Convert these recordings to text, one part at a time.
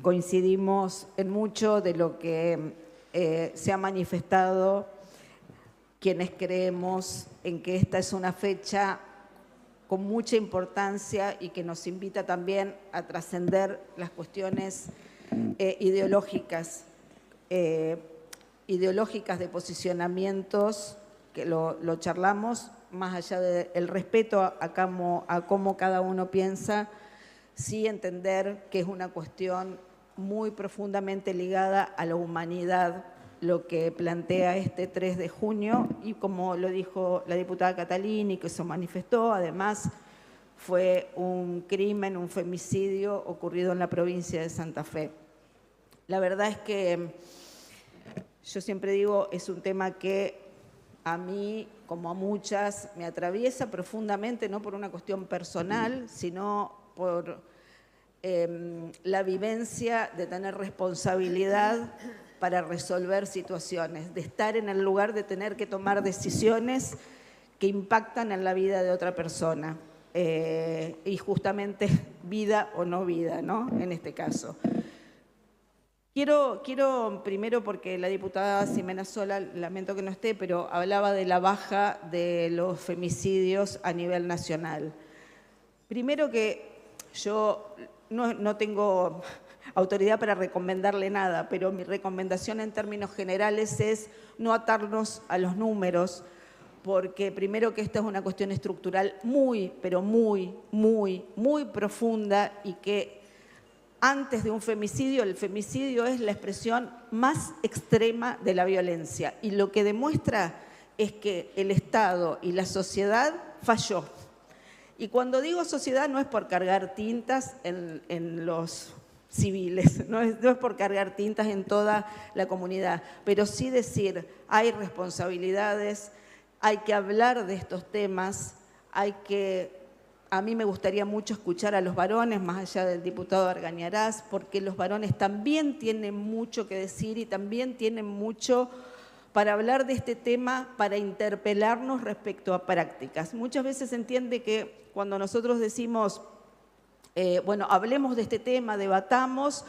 coincidimos en mucho de lo que se ha manifestado quienes creemos en que esta es una fecha con mucha importancia y que nos invita también a trascender las cuestiones ideológicas de posicionamientos, que lo charlamos, más allá del respeto a cómo cada uno piensa, sí entender que es una cuestión muy profundamente ligada a la humanidad, lo que plantea este 3 de junio, y como lo dijo la diputada Catalini, que se manifestó, además fue un crimen, un femicidio ocurrido en la provincia de Santa Fe. La verdad es que yo siempre digo, es un tema que a mí, como a muchas, me atraviesa profundamente, no por una cuestión personal, sino por la vivencia de tener responsabilidad para resolver situaciones, de estar en el lugar de tener que tomar decisiones que impactan en la vida de otra persona, y justamente vida o no vida, ¿no? En este caso. Quiero primero, porque la diputada Ximena Sola, lamento que no esté, pero hablaba de la baja de los femicidios a nivel nacional. Primero que yo no tengo autoridad para recomendarle nada, pero mi recomendación en términos generales es no atarnos a los números, porque primero que esta es una cuestión estructural pero muy profunda, y que antes de un femicidio, el femicidio es la expresión más extrema de la violencia, y lo que demuestra es que el Estado y la sociedad falló. Y cuando digo sociedad no es por cargar tintas en los civiles, no es por cargar tintas en toda la comunidad, pero sí decir, hay responsabilidades, hay que hablar de estos temas, a mí me gustaría mucho escuchar a los varones, más allá del diputado Argañarás, porque los varones también tienen mucho que decir y también tienen mucho para hablar de este tema, para interpelarnos respecto a prácticas. Muchas veces se entiende que cuando nosotros decimos, bueno, hablemos de este tema, debatamos,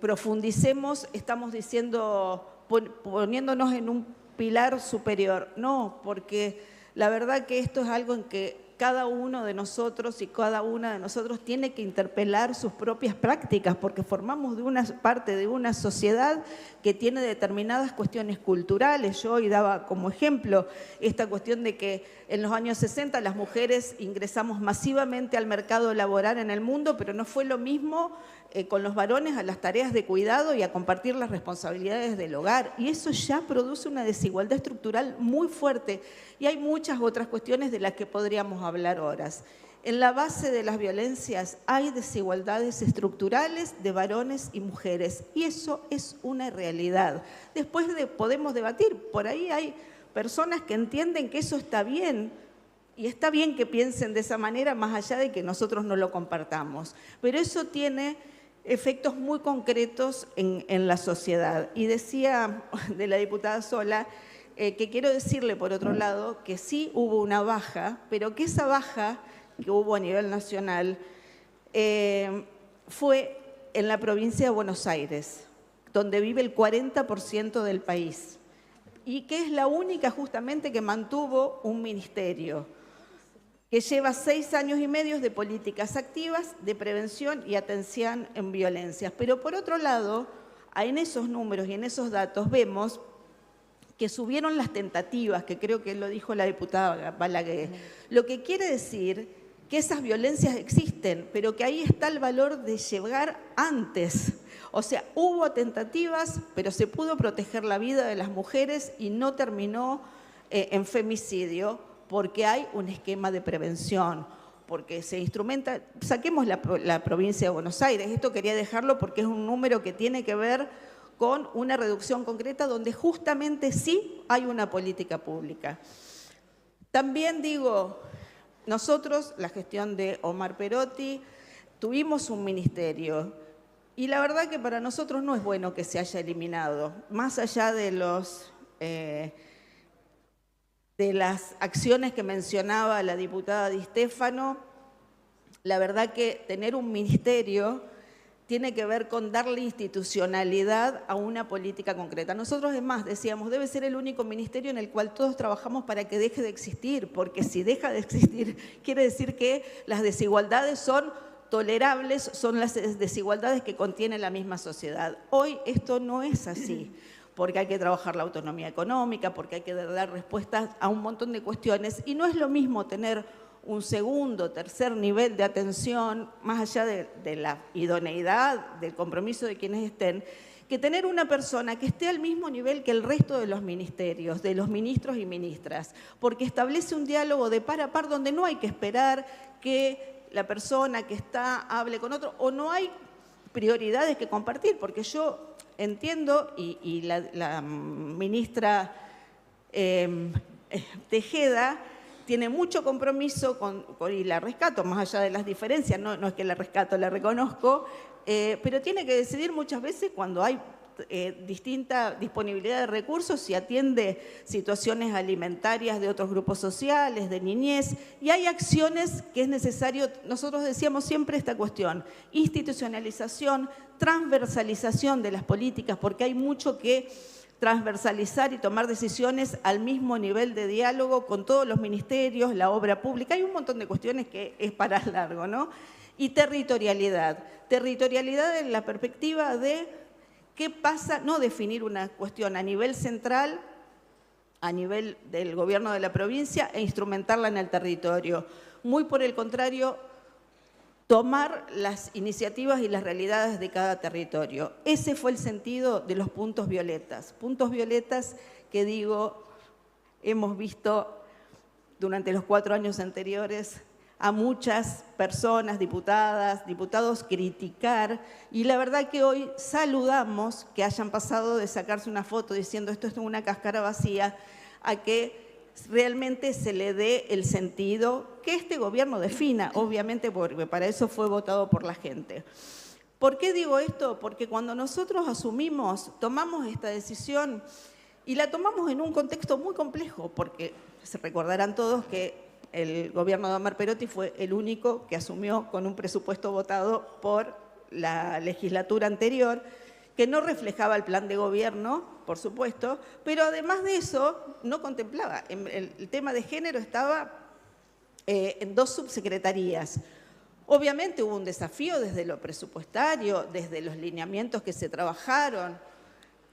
profundicemos, estamos diciendo, poniéndonos en un pilar superior. No, porque la verdad que esto es algo en que cada uno de nosotros y cada una de nosotros tiene que interpelar sus propias prácticas, porque formamos parte de una sociedad que tiene determinadas cuestiones culturales. Yo hoy daba como ejemplo esta cuestión de que en los años 60 las mujeres ingresamos masivamente al mercado laboral en el mundo, pero no fue lo mismo con los varones a las tareas de cuidado y a compartir las responsabilidades del hogar. Y eso ya produce una desigualdad estructural muy fuerte. Y hay muchas otras cuestiones de las que podríamos hablar horas. En la base de las violencias hay desigualdades estructurales de varones y mujeres, y eso es una realidad. Después podemos debatir, por ahí hay personas que entienden que eso está bien, y está bien que piensen de esa manera, más allá de que nosotros no lo compartamos. Pero eso tiene efectos muy concretos en la sociedad. Y decía de la diputada Sola, que quiero decirle, por otro lado, que sí hubo una baja, pero que esa baja que hubo a nivel nacional fue en la provincia de Buenos Aires, donde vive el 40% del país, y que es la única justamente que mantuvo un ministerio, que lleva 6 años y medio de políticas activas de prevención y atención en violencias. Pero por otro lado, en esos números y en esos datos vemos que subieron las tentativas, que creo que lo dijo la diputada Balaguer, lo que quiere decir que esas violencias existen, pero que ahí está el valor de llegar antes. O sea, hubo tentativas, pero se pudo proteger la vida de las mujeres y no terminó en femicidio, porque hay un esquema de prevención, porque se instrumenta. Saquemos la provincia de Buenos Aires, esto quería dejarlo porque es un número que tiene que ver con una reducción concreta donde justamente sí hay una política pública. También digo, nosotros, la gestión de Omar Perotti, tuvimos un ministerio y la verdad que para nosotros no es bueno que se haya eliminado, más allá de las acciones que mencionaba la diputada Di Stéfano. La verdad que tener un ministerio tiene que ver con darle institucionalidad a una política concreta. Nosotros, además, decíamos, debe ser el único ministerio en el cual todos trabajamos para que deje de existir, porque si deja de existir, quiere decir que las desigualdades son tolerables, son las desigualdades que contiene la misma sociedad. Hoy esto no es así, porque hay que trabajar la autonomía económica, porque hay que dar respuestas a un montón de cuestiones, y no es lo mismo tener un segundo, tercer nivel de atención, más allá de la idoneidad, del compromiso de quienes estén, que tener una persona que esté al mismo nivel que el resto de los ministerios, de los ministros y ministras, porque establece un diálogo de par a par donde no hay que esperar que la persona que está hable con otro, o no hay prioridades que compartir, porque yo entiendo, y la ministra Tejeda tiene mucho compromiso y la rescato, más allá de las diferencias, no es que la rescato, la reconozco, pero tiene que decidir muchas veces cuando hay distinta disponibilidad de recursos y atiende situaciones alimentarias de otros grupos sociales, de niñez, y hay acciones que es necesario, nosotros decíamos siempre esta cuestión, institucionalización, transversalización de las políticas, porque hay mucho que transversalizar y tomar decisiones al mismo nivel de diálogo con todos los ministerios, la obra pública. Hay un montón de cuestiones que es para largo, ¿no? Y territorialidad. Territorialidad en la perspectiva de qué pasa, no definir una cuestión a nivel central, a nivel del gobierno de la provincia e instrumentarla en el territorio. Muy por el contrario, tomar las iniciativas y las realidades de cada territorio. Ese fue el sentido de los puntos violetas. Puntos violetas que digo, hemos visto durante los 4 años anteriores a muchas personas, diputadas, diputados, criticar, y la verdad que hoy saludamos que hayan pasado de sacarse una foto diciendo esto es una cáscara vacía, a que realmente se le dé el sentido que este gobierno defina, obviamente porque para eso fue votado por la gente. ¿Por qué digo esto? Porque cuando nosotros tomamos esta decisión y la tomamos en un contexto muy complejo, porque se recordarán todos que el gobierno de Omar Perotti fue el único que asumió con un presupuesto votado por la legislatura anterior, que no reflejaba el plan de gobierno, por supuesto, pero además de eso no contemplaba. El tema de género estaba en 2 subsecretarías. Obviamente hubo un desafío desde lo presupuestario, desde los lineamientos que se trabajaron,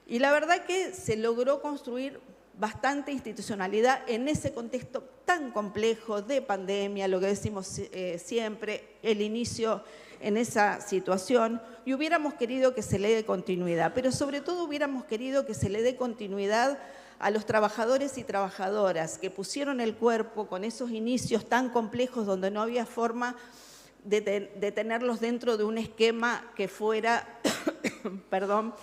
y la verdad que se logró construir bastante institucionalidad en ese contexto tan complejo de pandemia, lo que decimos siempre, el inicio en esa situación, y hubiéramos querido que se le dé continuidad, pero sobre todo hubiéramos querido que se le dé continuidad a los trabajadores y trabajadoras que pusieron el cuerpo con esos inicios tan complejos donde no había forma de tenerlos dentro de un esquema que fuera, perdón,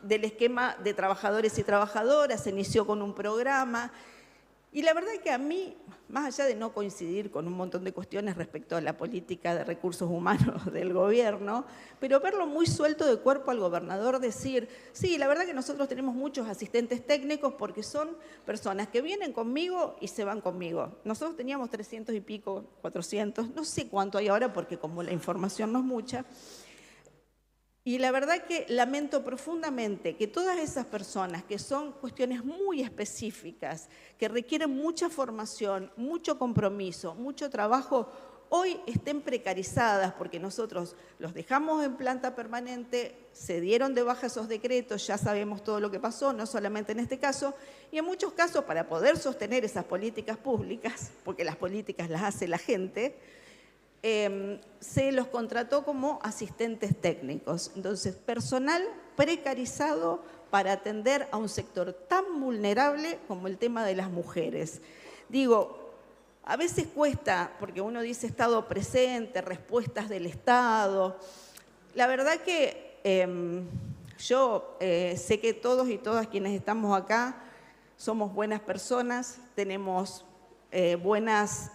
del esquema de trabajadores y trabajadoras, se inició con un programa. Y la verdad es que a mí, más allá de no coincidir con un montón de cuestiones respecto a la política de recursos humanos del gobierno, pero verlo muy suelto de cuerpo al gobernador decir, sí, la verdad que nosotros tenemos muchos asistentes técnicos porque son personas que vienen conmigo y se van conmigo. Nosotros teníamos 300 y pico, 400, no sé cuánto hay ahora porque como la información no es mucha. Y la verdad que lamento profundamente que todas esas personas, que son cuestiones muy específicas, que requieren mucha formación, mucho compromiso, mucho trabajo, hoy estén precarizadas porque nosotros los dejamos en planta permanente, se dieron de baja esos decretos, ya sabemos todo lo que pasó, no solamente en este caso, y en muchos casos para poder sostener esas políticas públicas, porque las políticas las hace la gente, se los contrató como asistentes técnicos. Entonces, personal precarizado para atender a un sector tan vulnerable como el tema de las mujeres. Digo, a veces cuesta, porque uno dice Estado presente, respuestas del Estado. La verdad que yo sé que todos y todas quienes estamos acá somos buenas personas, tenemos buenas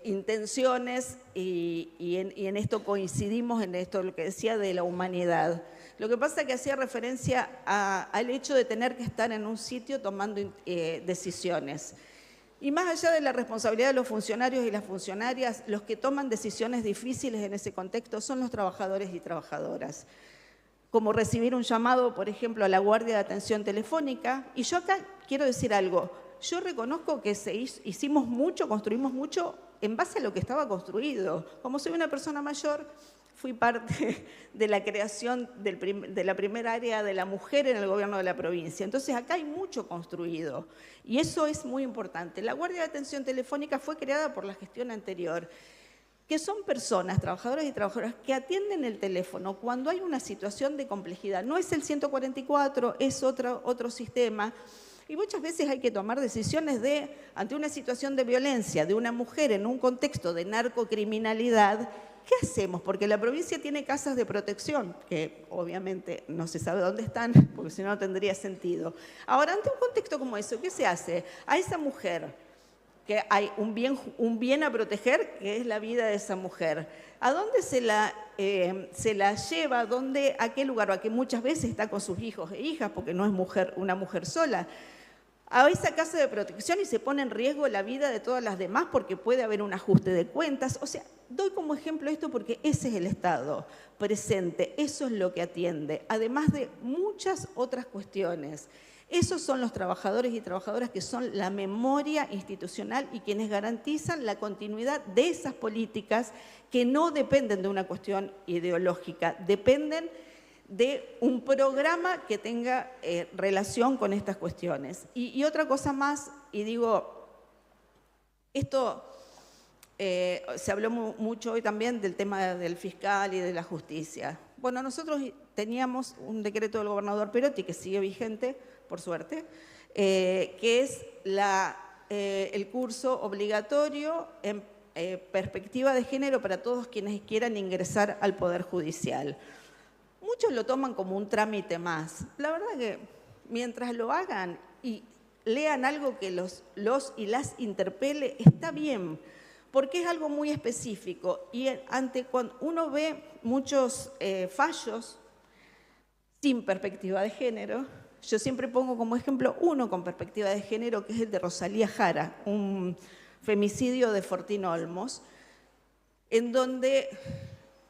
intenciones y en esto coincidimos, en esto lo que decía de la humanidad. Lo que pasa es que hacía referencia al hecho de tener que estar en un sitio tomando decisiones. Y más allá de la responsabilidad de los funcionarios y las funcionarias, los que toman decisiones difíciles en ese contexto son los trabajadores y trabajadoras. Como recibir un llamado, por ejemplo, a la Guardia de Atención Telefónica. Y yo acá quiero decir algo. Yo reconozco que hicimos mucho, construimos mucho en base a lo que estaba construido. Como soy una persona mayor, fui parte de la creación de la primera área de la mujer en el gobierno de la provincia. Entonces, acá hay mucho construido y eso es muy importante. La Guardia de Atención Telefónica fue creada por la gestión anterior, que son personas, trabajadores y trabajadoras, que atienden el teléfono cuando hay una situación de complejidad. No es el 144, es otro sistema. Y muchas veces hay que tomar decisiones ante una situación de violencia de una mujer en un contexto de narcocriminalidad. ¿Qué hacemos? Porque la provincia tiene casas de protección, que obviamente no se sabe dónde están, porque si no, no tendría sentido. Ahora, ante un contexto como eso, ¿qué se hace? A esa mujer, que hay un bien a proteger, que es la vida de esa mujer. ¿A dónde se la lleva? ¿A qué lugar? A que muchas veces está con sus hijos e hijas, porque no es una mujer sola. A esa casa de protección y se pone en riesgo la vida de todas las demás porque puede haber un ajuste de cuentas. O sea, doy como ejemplo esto porque ese es el Estado presente, eso es lo que atiende, además de muchas otras cuestiones. Esos son los trabajadores y trabajadoras que son la memoria institucional y quienes garantizan la continuidad de esas políticas que no dependen de una cuestión ideológica, dependen de un programa que tenga relación con estas cuestiones. Y otra cosa más, y digo, esto se habló mucho hoy también del tema del fiscal y de la justicia. Bueno, nosotros teníamos un decreto del gobernador Perotti, que sigue vigente, por suerte, que es el curso obligatorio en perspectiva de género para todos quienes quieran ingresar al Poder Judicial. Muchos lo toman como un trámite más. La verdad que mientras lo hagan y lean algo que los y las interpele, está bien, porque es algo muy específico. Y cuando uno ve muchos fallos sin perspectiva de género, yo siempre pongo como ejemplo uno con perspectiva de género, que es el de Rosalía Jara, un femicidio de Fortín Olmos, en donde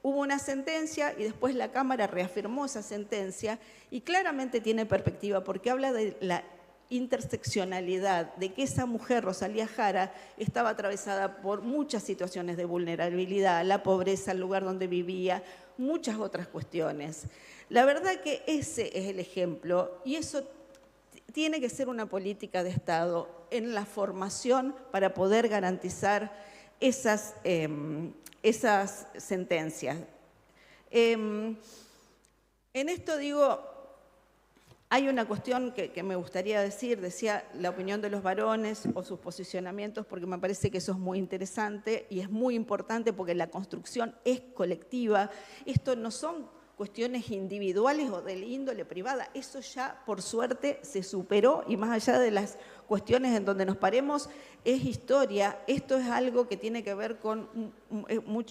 hubo una sentencia y después la Cámara reafirmó esa sentencia y claramente tiene perspectiva porque habla de la interseccionalidad, de que esa mujer, Rosalía Jara, estaba atravesada por muchas situaciones de vulnerabilidad, la pobreza, el lugar donde vivía, muchas otras cuestiones. La verdad que ese es el ejemplo y eso tiene que ser una política de Estado en la formación para poder garantizar esas sentencias. En esto digo, hay una cuestión que me gustaría decía la opinión de los varones o sus posicionamientos, porque me parece que eso es muy interesante y es muy importante porque la construcción es colectiva. Esto no son cuestiones individuales o de índole privada, eso ya por suerte se superó y más allá de las cuestiones en donde nos paremos, es historia, esto es algo que tiene que ver con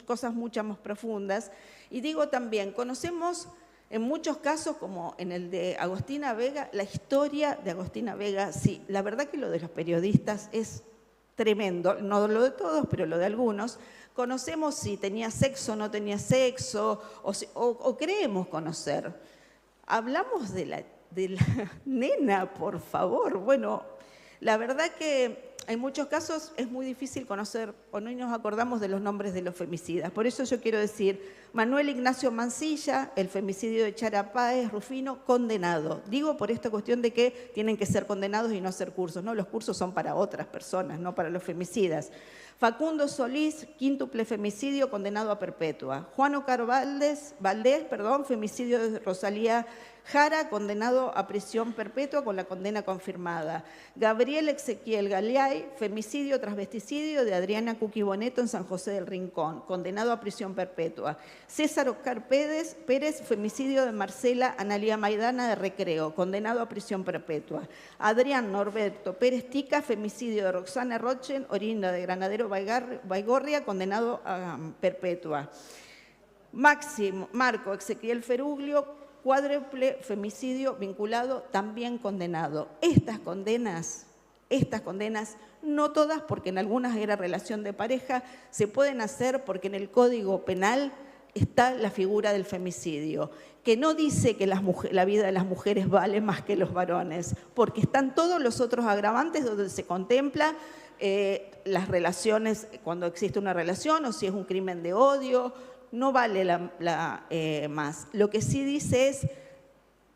cosas mucho más profundas. Y digo también, conocemos en muchos casos, como en el de Agostina Vega, la historia de Agostina Vega, sí, la verdad que lo de los periodistas es tremendo, no lo de todos, pero lo de algunos. Conocemos si tenía sexo o no tenía sexo, o creemos conocer. Hablamos de la nena, por favor. Bueno, la verdad que en muchos casos es muy difícil conocer o no nos acordamos de los nombres de los femicidas. Por eso yo quiero decir, Manuel Ignacio Mancilla, el femicidio de Chara Páez Rufino, condenado. Digo por esta cuestión de que tienen que ser condenados y no hacer cursos. No, los cursos son para otras personas, no para los femicidas. Facundo Solís, quíntuple femicidio, condenado a perpetua. Juan Ocar Valdés, femicidio de Rosalía Jara, condenado a prisión perpetua con la condena confirmada. Gabriel Ezequiel Galeay, femicidio transvesticidio de Adriana Cuqui Boneto en San José del Rincón, condenado a prisión perpetua. César Oscar Pérez, femicidio de Marcela Analía Maidana de Recreo, condenado a prisión perpetua. Adrián Norberto Pérez Tica, femicidio de Roxana Rochen, oriunda de Granadero Baigorria, condenado a perpetua. Marco Ezequiel Feruglio, cuádruple femicidio vinculado, también condenado. Estas condenas estas condenas, no todas, porque en algunas era relación de pareja, se pueden hacer porque en el Código Penal está la figura del femicidio, que no dice que la vida de las mujeres vale más que los varones, porque están todos los otros agravantes donde se contempla las relaciones, cuando existe una relación o si es un crimen de odio, no vale más. Lo que sí dice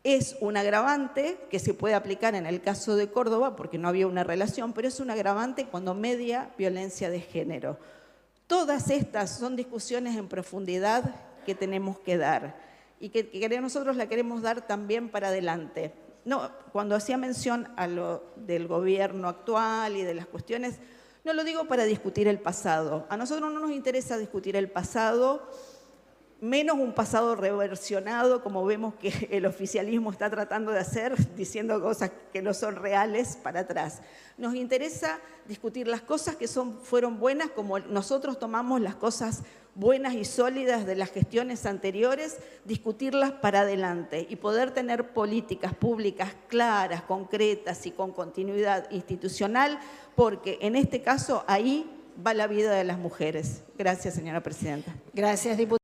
es un agravante que se puede aplicar en el caso de Córdoba, porque no había una relación, pero es un agravante cuando media violencia de género. Todas estas son discusiones en profundidad que tenemos que dar y que nosotros la queremos dar también para adelante. No, cuando hacía mención a lo del gobierno actual y de las cuestiones, no lo digo para discutir el pasado. A nosotros no nos interesa discutir el pasado, menos un pasado reversionado, como vemos que el oficialismo está tratando de hacer, diciendo cosas que no son reales para atrás. Nos interesa discutir las cosas que fueron buenas, como nosotros tomamos las cosas buenas y sólidas de las gestiones anteriores, discutirlas para adelante y poder tener políticas públicas claras, concretas y con continuidad institucional, porque en este caso ahí va la vida de las mujeres. Gracias, señora presidenta. Gracias, diputada.